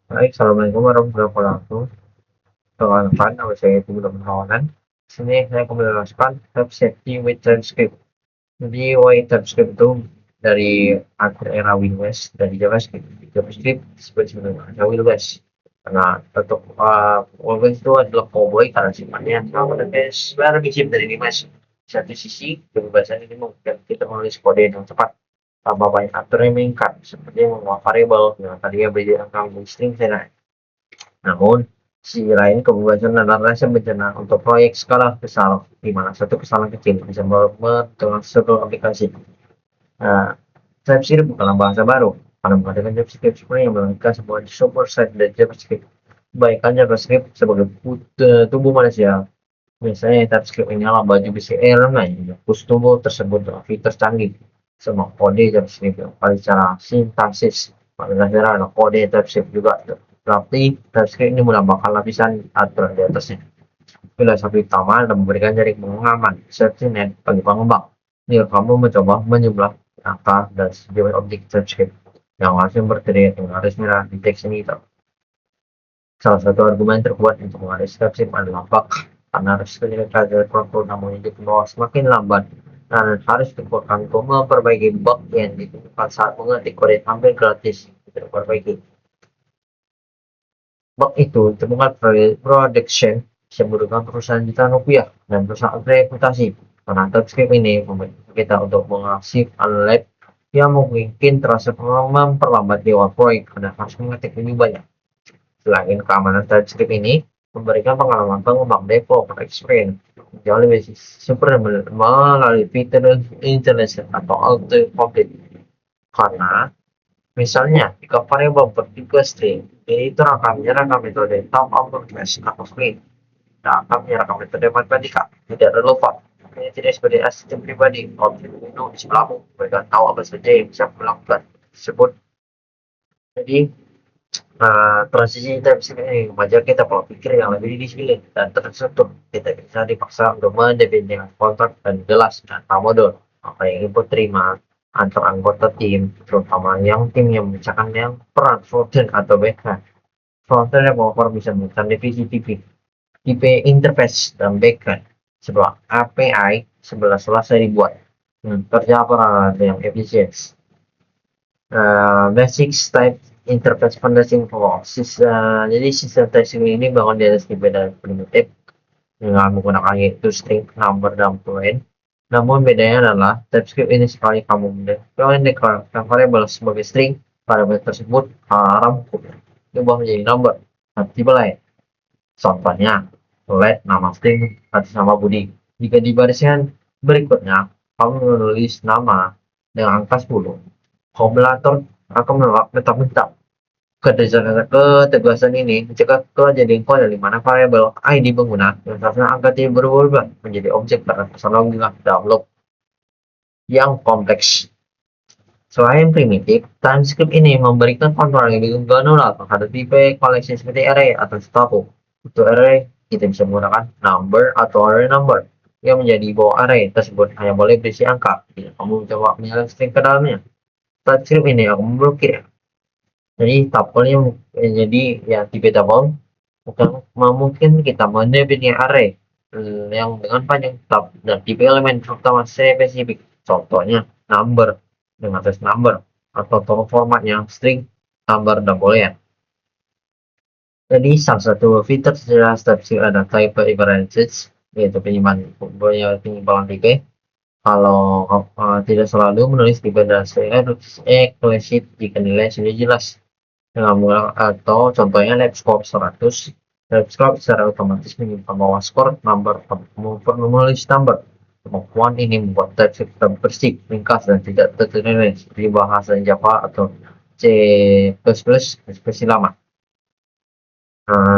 Baik, Assalamualaikum warahmatullahi wabarakatuh. Perkenalkan, nama saya Ibu Maulanan. Di sini saya akan menjelaskan Web Safety with TypeScript. Jadi, TypeScript itu dari akhir era WinWest dari JavaScript. JavaScript disebut sebenarnya WinWest. Karena untuk WinWest itu adalah cowboy karena sifatnya sama dengan sebenarnya mirip dari WinWest. Di satu sisi, kebebasan ini memungkinkan kita menulis kode yang cepat tanpa banyak atur yang mengikat, seperti membuat variabel yang tadinya berdasarkan string saya. Namun, sisi lain kebebasan dan rasa bencana untuk proyek skala besar, di mana satu kesalahan kecil bisa dengan seluruh aplikasi. Nah, TypeScript bukanlah bahasa baru. Karena menggunakan JavaScript sebenarnya yang melengkapi sebuah superset dari JavaScript. Kebaikan JavaScript sebagai tubuh manusia. Misalnya TypeScript ini adalah baju BCL yang tubuh tersebut dengan fitur canggih. Semua kode JavaScript yang paling secara sintaksis. Pada dasarnya kode TypeScript juga berarti TypeScript ini menambahkan lapisan aturan di atasnya. Filosofi utama dan memberikan jaring pengaman safety net bagi pengembang. Jika kamu mencoba menjumlah angka dan sejumlah objek TypeScript yang langsung berdiri dengan garis merah di teks ini. Salah satu argumen terkuat untuk mengaris TypeScript adalah bug, karena resikonya belajar program namun di bawah semakin lambat dan harus dikuatkan untuk memperbaiki bug yang ditemukan saat mengetik kode hampir gratis untuk diperbaiki. Bug itu ditemukan production bisa merugikan perusahaan jutaan rupiah dan perusahaan reputasi. Karena TypeScript ini membantu kita untuk menghasilkan lab yang mungkin terasa memperlambat di awal proyek karena harus mengetik lebih banyak. Selain keamanan, TypeScript ini memberikan pengalaman pengembang developer experience jauh lebih super melalui fitur intelligent atau auto-complete. Karena misalnya, jika variabel bertipe string, itu akan menyerahkan metode top upper class atau string dan akan menyerahkan metode matematika tidak relevan. Ini tidak sebagai asisten pribadi. Objek itu di sebelahmu, mereka tahu apa saja yang bisa melakukan tersebut. Jadi, transisi TypeScript ini mengajar kita pola pikir yang lebih disiplin dan terstruktur. Kita bisa dipaksa untuk mendefinisikan kontrak dan jelas dan model apa yang input terima antar anggota tim, terutama yang tim yang memecahkan yang peran frontend atau backend. Frontend developer bisa menekan divisi tipe interface dan backend. Sebuah API selesai dibuat. Kerja apa yang efisien. Basic type interface foundation for jadi sistem testing ini bangun di atas tipe dan primitif dengan menggunakan yaitu string, number, dan point. Namun bedanya adalah TypeScript ini sekali kamu mendeklarasikan variabel sebagai string, variabel tersebut haram diubah menjadi number dan tipe lain. Contohnya, let nama string atas nama Budi. Jika di barisan berikutnya kamu menulis nama dengan angka 10, kompilator akan menolak mentah-mentah. Ketegasan ini mencegah kejadian kode di mana variabel ID pengguna yang seharusnya angka tidak berubah menjadi objek karena personal download yang kompleks. Selain primitif, TypeScript ini memberikan kontrol yang lebih granular terhadap tipe koleksi seperti array atau tuple. Untuk array, kita bisa menggunakan number atau array number yang menjadi bawah array tersebut hanya boleh berisi angka. Jika kamu mencoba menyalin string ke dalamnya, TypeScript ini akan memblokir. Jadi tuple jadi ya tipe tuple bukan mungkin kita mendefinisi array yang dengan panjang tab dan tipe elemen terutama spesifik. Contohnya number dengan test number atau total formatnya string, number, dan boolean. Jadi salah satu fitur secara TypeScript ada type invariance yaitu penyimpangan tipe. Kalau tidak selalu menulis tipe dan explicit jika nilai sudah jelas. Atau contohnya LabScope 100, LabScope secara otomatis menyimpan bahwa skor number menulis number. Kemampuan ini membuat TypeScript bersih, ringkas, dan tidak tertunda seperti bahasa Java atau C++ spesies lama.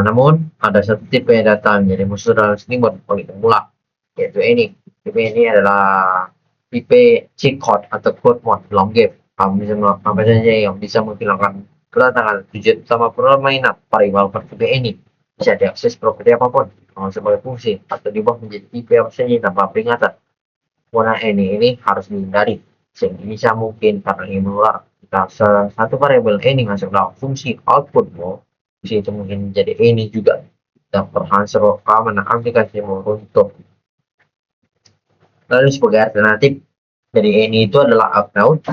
Namun ada satu tipe yang datang jadi musuh dalam Steamboat oleh pemula, yaitu ini. Tipe ini adalah tipe cheat code atau code mode long game. Kamu bisa melakukan apa saja yang bisa menghilangkan kedatangan tujuan utama permainan. Variabel tipe ini bisa diakses properti apapun sebagai fungsi atau diubah menjadi tipe apa saja tanpa peringatan. Warna ini harus dihindari sehingga bisa mungkin karena ini menular. Jika satu variabel ini masuk dalam fungsi output mode, Fungsi itu mungkin jadi ini juga. Dan perhasil keamanan aplikasi untuk. Lalu sebagai alternatif dari ini itu adalah upload.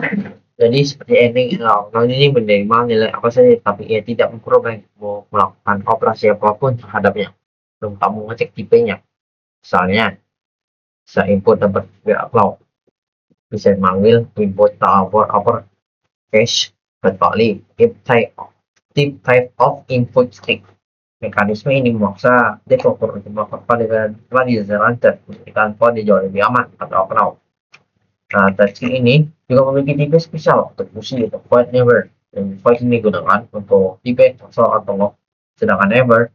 Jadi seperti ini, upload ini menerima nilai apa saja, tapi ia tidak mau melakukan operasi apapun terhadapnya. Belum kamu ngecek tipenya. Misalnya, bisa input dan upload. Bisa manggil input upper cache kecuali type of input string. Mekanisme ini memaksa developer untuk melakukan dengan pelajaran tanpa jauh lebih aman atau upload. Nah, touchscreen ini juga memiliki tipe spesial untuk fungsi atau void never. Dan void ini digunakan untuk tipe kosong atau lock, sedangkan never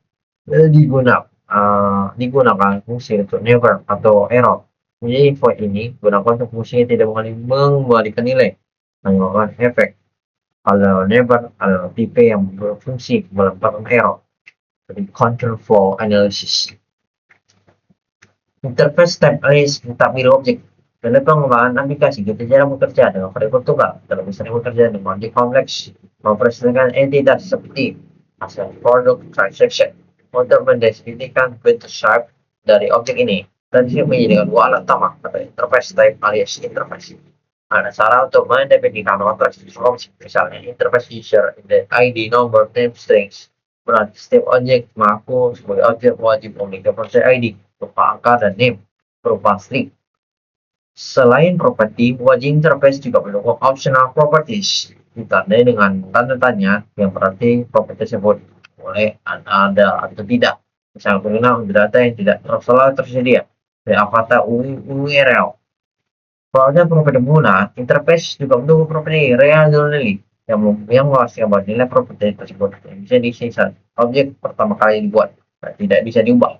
digunakan fungsi untuk never atau error. Jadi void ini digunakan untuk fungsi yang tidak mengembalikan nilai, hanya melakukan efek. Kalau never adalah tipe yang berfungsi melemparkan error. Jadi control flow analysis. Interface type list tabel objek. Dalam pengembangan aplikasi, kita jarang bekerja dengan variabel tunggal. Dalam misalnya bekerja dengan objek kompleks, mempresentasikan entitas seperti hasil produk transaction. Untuk mendefinisikan bentuk shape dari objek ini, dan menjadikan dua alat utama atau interface type alias interface. Ada cara untuk mendefinisikan objek, misalnya interface user, ID, number, name, strings. Berarti setiap objek mengaku sebagai objek wajib memiliki proses ID berupa angka dan name berupa string. Selain properti, wajib interface juga mendukung optional properties ditandai dengan tanda tanya yang berarti properti tersebut boleh ada atau tidak. Misalnya penggunaan data yang tidak selalu tersedia dari avatar URL. Soalnya properti mula, interface juga mendukung properti reliability yang mewakilkan nilai properti tersebut yang bisa diisi saat objek pertama kali dibuat dan tidak bisa diubah.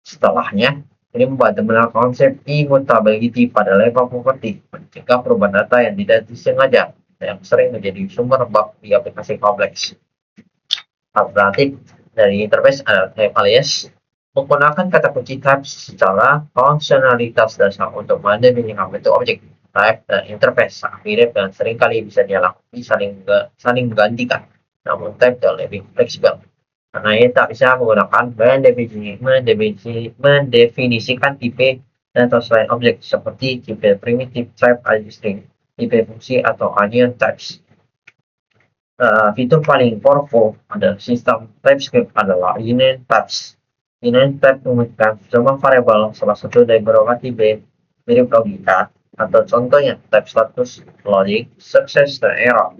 Setelahnya, ini membantu melakukan konsep immutability pada level properti, mencegah perubahan data yang tidak disengaja yang sering menjadi sumber bug di aplikasi kompleks. Alternatif dari interface adalah type alias, menggunakan kata kunci type secara fungsionalitas dasar untuk mendefinisikan bentuk objek. Type dan interface sangat mirip dan seringkali bisa dialami saling menggantikan, namun type jauh lebih fleksibel. Karena ia tak bisa menggunakan mendefinisikan tipe dan atau selain objek seperti tipe primitive type alias string, tipe fungsi atau union types. Fitur paling powerful adalah sistem TypeScript adalah union types. Union type memiliki semua variabel salah satu dari beberapa tipe mirip logika atau contohnya type status, logic, success, dan error.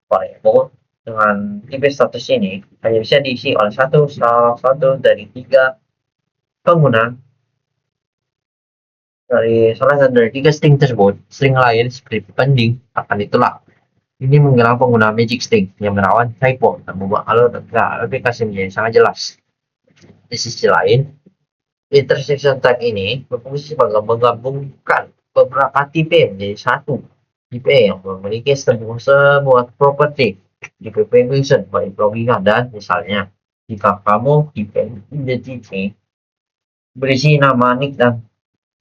Variabel dengan tipe status ini hanya bisa diisi oleh salah satu dari tiga pengguna. Dari salah satu dari tiga string tersebut, string lain seperti pending akan ditolak. Ini menggunakan pengguna magic string yang merawat typo dan membuat alur aplikasi menjadi sangat jelas. Di sisi lain, intersection type ini berfungsi sebagai menggabungkan beberapa tipe menjadi satu tipe yang memiliki semua properti tipe permission baik logika dan misalnya jika kamu tipe identity berisi nama nick dan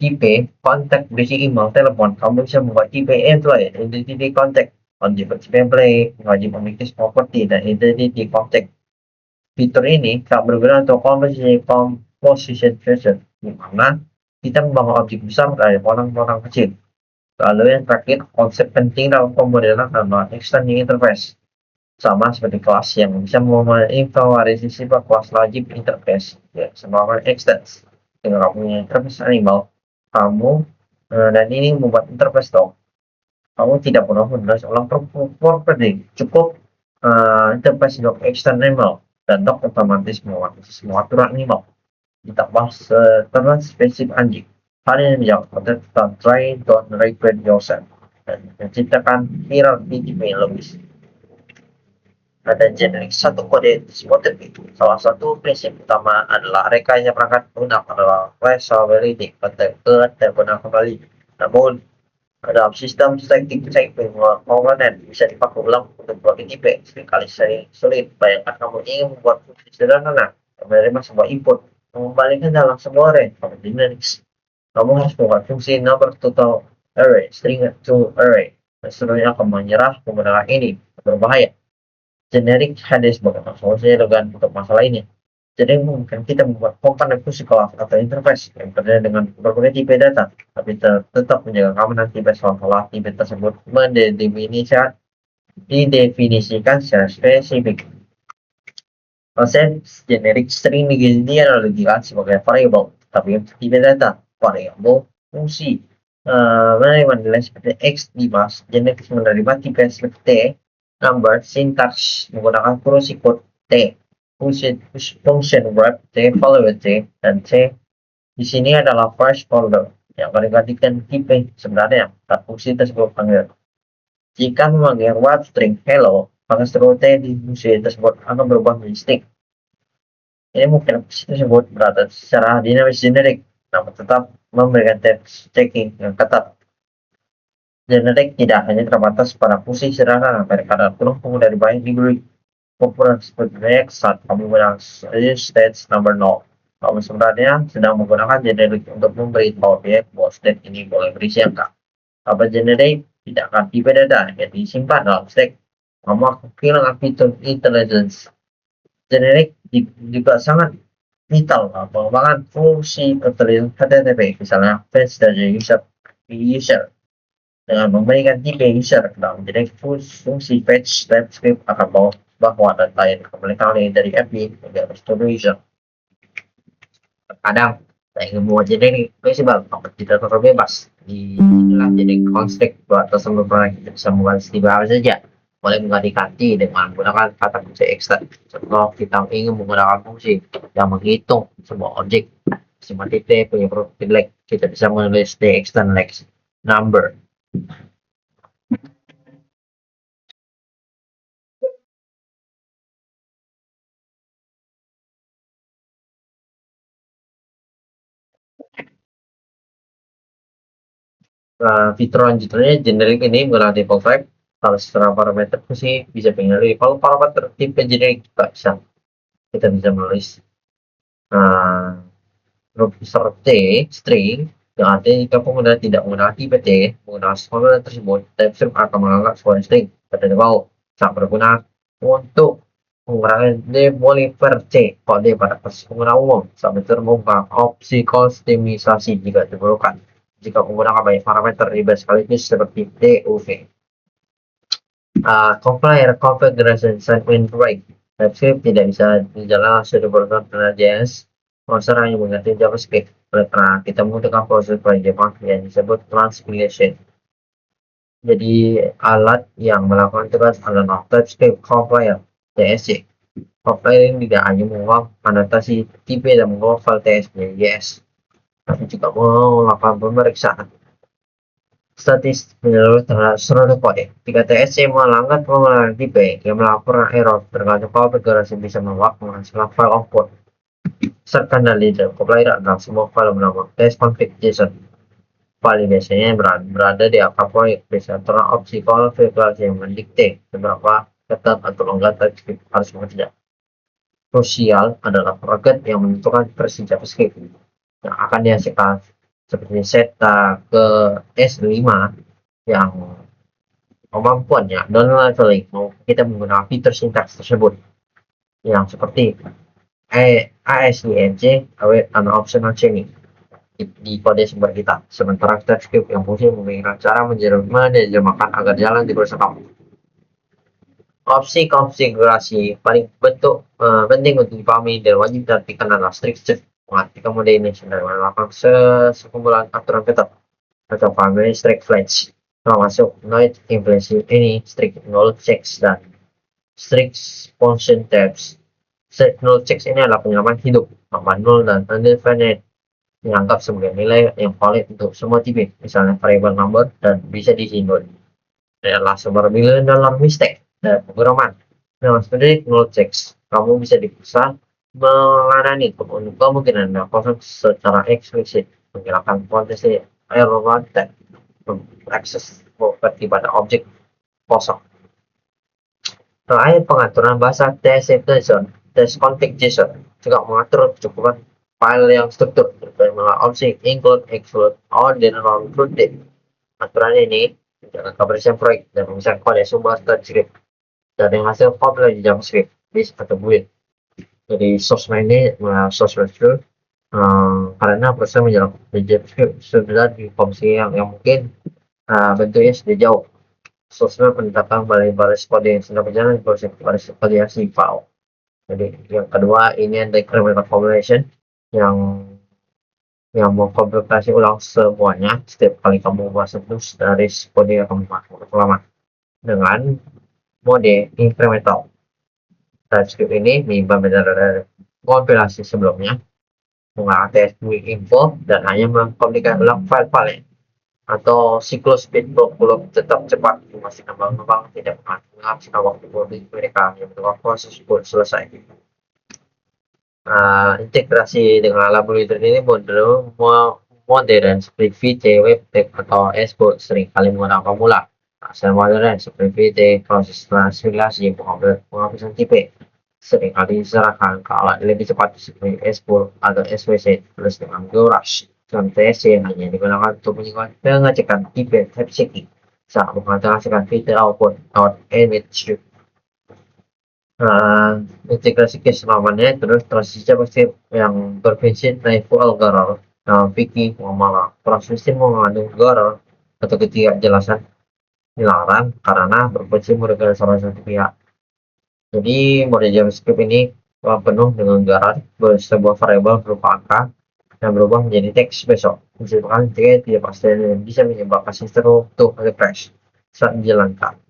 tipe kontak berisi email telepon, kamu bisa membuat tipe employee identity contact objek template wajib memiliki properti dan identity contact. Fitur ini tak berguna untuk composition version, di mana kita membangun objek besar dari potongan kecil. Lalu yang terakhir, konsep penting dalam pemodelan adalah extending interface. Sama seperti kelas yang bisa menginventarisasi sifat kelas wajib interface, ya, semua extends. Dengan kamu punya interface animal, kamu dan ini membuat interface dog. Kamu tidak perlu menulis ulang property, cukup interface dog extend animal dan dog otomatis mewakili semua aturan animal. Ditambah setelah spesifik anjing. Hal ini menjawab tentang try don't repeat yourself dan menciptakan hierarki yang logis. Ada generik satu kode disebut itu. Salah satu prinsip utama adalah rekayasa perangkat pengguna adalah traceability pada terguna kembali. Namun dalam sistem static typing komponen bisa dipakai ulang untuk plugin IP. Seringkali sulit. Bayangkan kamu ingin membuat fungsi sederhana menerima sebuah input mengembalikan dalam sebuah array seperti Linux. Kamu harus membuat fungsi number total array, string to array. Dan seterusnya akan menyerah menggunakan ini berbahaya. Generic hanya sebagai solusi elegan untuk masalah ini. Jadi mungkin kita membuat komponen physical atau interface yang berdaya dengan berbagai tipe data, tapi tetap menjaga keamanan tipe seolah-olah tipe tersebut didefinisikan secara spesifik. Konsep generic string ini adalah sebagai variable, tapi untuk tipe data, variable, fungsi, menerima nilai seperti x di bus, generic menerima tipe seperti t, number, syntax menggunakan fungsi kode t, function wrap t, value t, dan t. Di sini adalah first folder yang menggantikan tipe sebenarnya dan fungsi tersebut panggil. Jika memanggil wrap string hello, maka struktur t di fungsi tersebut akan berubah menjadi string. Ini mungkin fungsi tersebut berada secara dinamis generik, namun tetap memberikan teks checking yang ketat. Generik tidak hanya terbatas pada fungsi sederhana, mereka adalah pelengkap dari banyak degree populer seperti next saat kamu menggunakan state number 0. Kamu sebenarnya sedang menggunakan generik untuk memberitahu objek bahwa state ini boleh berisi angka. Apa generik tidak akan tipe data yang disimpan dalam stack. Kamu akan kehilangan fitur intelligence. Generik juga sangat vital pengembangan fungsi intelligence HTTP, misalnya fetch dari user dengan memberikan tipe user dalam jadi fungsi fetch TypeScript akan bahwa data yang dikembalikan dari API menjadi store user. Terkadang saya ingin membuat generic fleksibel atau tidak terlalu bebas. Inilah jadi construct buat tersebut kita bisa membalas di bawah saja. Boleh mengganti dengan menggunakan kata kunci extend. Contoh kita ingin menggunakan fungsi yang menghitung sebuah objek seperti T punya property leg, kita bisa menulis T extend legs number. Fitur lanjutannya generic ini menggunakan default type. Kalau secara parameter sih bisa pilih. Kalau parameter tipe generic juga bisa. Kita bisa menulis besar T string yang artinya jika pengguna tidak menggunakan tipe T menggunakan formula tersebut, TypeScript akan menganggap sebuah string pada default sangat berguna untuk pengurangan demoliver C kode pada pengguna umum sampai membuka opsi kustomisasi jika diperlukan. Jika menggunakan banyak parameter ribet sekaligus seperti DOV. Compiler configuration segment break. TypeScript tidak bisa dijalankan secara dengan JS. Proses hanya mengganti JavaScript. Oleh karena kita membutuhkan proses penjemahan yang disebut transpilation. Jadi alat yang melakukan tugas adalah TypeScript compiler (TSC). Compiler ini tidak hanya mengubah anotasi tipe dan mengubah file TS menjadi JS, tapi juga melakukan pemeriksaan statis menyeluruh terhadap seluruh kode. Jika TSC melanggar penggunaan tipe, dia melaporkan error tergantung konfigurasi bisa membuat menghasilkan file output. Serta dari compiler adalah sebuah file bernama testconfig.json. File biasanya berada di akar proyek, bisa terang opsi konfigurasi yang mendikte seberapa ketat atau longgar TypeScript harus bekerja. Krusial adalah target yang menentukan versi JavaScript yang akan dihasilkan seperti Zeta ke S5 yang kemampuannya non-leveling. Kita menggunakan fitur sintaks tersebut yang seperti ASINC await an optional chaining di kode sumber kita, sementara TypeScript yang fungsi memberikan cara menerjemahkan agar jalan di proses kamu. Opsi konfigurasi paling penting untuk dipahami dan wajib diartikan adalah strict check, mengartikan mode ini dan melakukan sekumpulan aturan ketat atau family strict flags, termasuk not implicit ini strict null checks dan strict function tabs. Strict null checks ini adalah penyelaman hidup, tanpa null dan undefined dianggap sebagai nilai yang valid untuk semua tipe, misalnya variable number dan bisa diisi null. Ini adalah sumber $1 mistake dan pemrograman. Dengan strict null checks, kamu bisa dipaksa mengadani kemungkinan kosong secara eksplisit, menghilangkan potensi error dan akses properti pada objek kosong. Terakhir, pengaturan bahasa TestConfig.json juga mengatur kecukupan file yang struktur melalui opsi include, exclude, or general include. Aturan ini menjaga kebersihan proyek dan memisahkan kode sumber TypeScript. dari hasil formula di JavaScript list atau build. Jadi sosmed ini sosmed itu karena proses menjalankan JavaScript sudah di fungsi yang mungkin bentuknya sudah jauh. Sosmed menetapkan balai-balai kode yang sedang berjalan di proses validasi file. Jadi yang kedua ini ada incremental formulation yang mengkompilasi ulang semuanya setiap kali kamu membuat terus dari kode yang kamu lama dengan mode incremental. TypeScript ini mengimbang dari kompilasi sebelumnya, mengatasi info dan hanya mengkomunikasikan ulang file-file atau siklus feedback tetap cepat, memastikan bank tidak menghabiskan waktu mereka yang menunggu proses pun selesai. Integrasi dengan laboratorium ini modern seperti VT, WebTech, atau Xcode seringkali menggunakan formula. Hasil modern seperti VT, proses translasi, penghapusan tipe, seringkali diserahkan ke alat lebih cepat seperti Xcode atau SVC plus dengan Gourash. Contoh TSC hanya digunakan untuk pengecekan tipe type checking saat menghasilkan fitur output .image. Integrasi keselamatannya terus transisi JavaScript yang berprinsip naifu algorithm Vicky Muhammad transisi mengandung error atau ketidakjelasan dilarang karena berprinsip merugikan salah satu pihak. Jadi model JavaScript ini penuh dengan garat sebuah variabel berupa angka dan berubah menjadi teks besok. Misalkan jika tidak pasti bisa menyebabkan sistem untuk refresh saat dijalankan.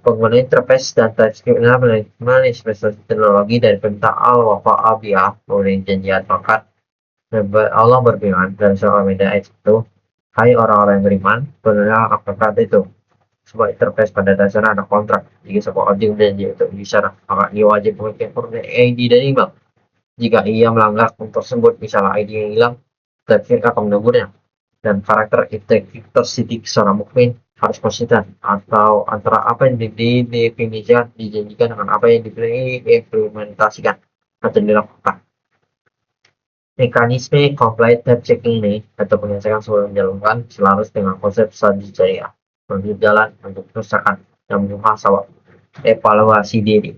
Pengguna interface dan TypeScript adalah manifestasi teknologi dari perintah al-wafa al-bi'ah melalui janji advokat. Allah berfirman dalam surah Al-Maidah ayat 1, hai orang-orang yang beriman, penuhlah advokat itu. Sebuah interface pada dasarnya ada kontrak. Jika sebuah objek berjanji untuk bicara, maka dia wajib memiliki ID dan email. Jika ia melanggar tersebut, misalnya ID yang hilang, TypeScript akan menegurnya. Dan karakter integritas seorang mukmin harus konsisten atau antara apa yang didefinisikan dijanjikan dengan apa yang diimplementasikan atau dilakukan. Mekanisme compliant type checking ini atau pengecekan sebelum menjalankan selaras dengan konsep sadijaya menuju jalan untuk kerusakan yang muhasabah evaluasi diri.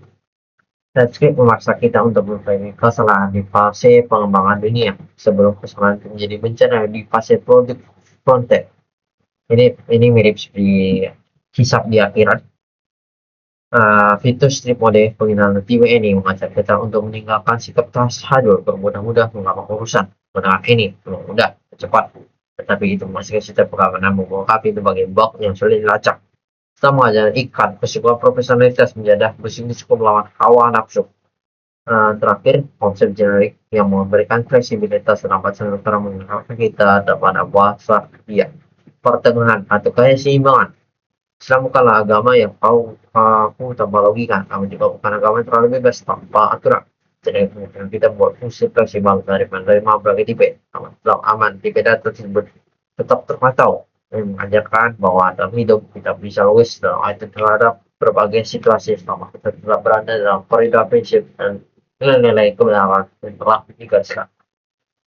TypeScript memaksa kita untuk memperbaiki kesalahan di fase pengembangan dunia sebelum kesalahan menjadi bencana di fase produk frontend. Ini mirip seperti hisab di akhirat. Fitur strip mode penggunaan tipe ini mengajak kita untuk meninggalkan sikap tahadul bermudah-mudah mengamalkan urusan. Menggunakan ini mudah, cepat, tetapi itu masih setiap keamanan membawa itu bagian bug yang sulit dilacak. Kita mengajar ikan sebuah profesionalitas menjadah bisnis cukup melawan hawa nafsu. Terakhir, konsep generik yang memberikan fleksibilitas dan antara menggunakan kita pada bahasa dia. Pertengahan atau keseimbangan. Islam bukanlah agama yang aku tanpa logika, namun juga bukan agama yang terlalu bebas tanpa aturan. Jadi kita buat fungsi fleksibel dari menerima berbagai tipe, aman tipe data tersebut tetap terpantau. Mengajarkan bahwa dalam hidup kita bisa logis dalam terhadap berbagai situasi selama kita tetap berada dalam koridor prinsip dan nilai-nilai kebenaran yang telah digariskan.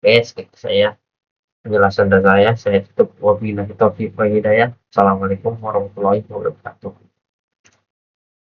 Oke, segitu saya penjelasan dari saya tutup wabillahi taufiq wal hidayah. Assalamualaikum warahmatullahi wabarakatuh.